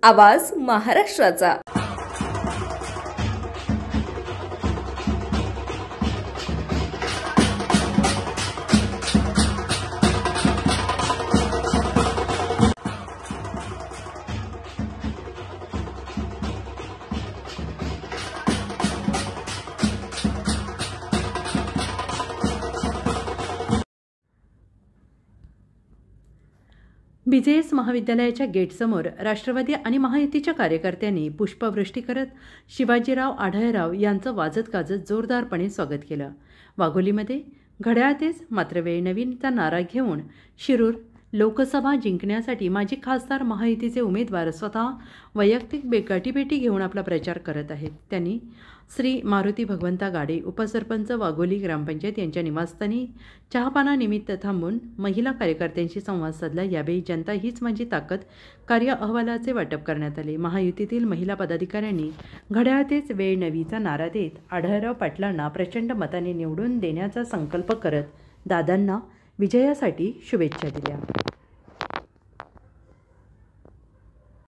आवाज महाराष्ट्राचा। BJS महाविद्यालयाच्या गेटसमोर राष्ट्रवादी आणि महायुतीच्या कार्यकर्त्यांनी पुष्पवृष्टी करत शिवाजीराव आढळराव यांचं वाजत गाजत जोरदारपणे स्वागत केलं। वाघोलीमध्ये घड्याळ तेच मात्र वेळ नवीनचा नारा घेऊन शिरूर लोकसभा जिंकण्यासाठी माजी खासदार महायुतीचे उमेदवार स्वतः वैयक्तिक गाठीभेटी घेऊन आपला प्रचार करत आहेत। त्यांनी श्री मारुती भगवंता गाडे उपसरपंच वाघोली ग्रामपंचायत यांच्या निवासस्थानी चहापानानिमित्त थांबून महिला कार्यकर्त्यांशी संवाद साधला। यावेळी जनता हीच माझी ताकद कार्य अहवालाचे वाटप करण्यात आले। महायुतीतील महिला पदाधिकाऱ्यांनी घड्याळ तेच वेळ नवीचा नारा देत आढळराव पाटलांना प्रचंड मताने निवडून देण्याचा संकल्प करत दादांना विजयासाठी शुभेच्छा दिल्या।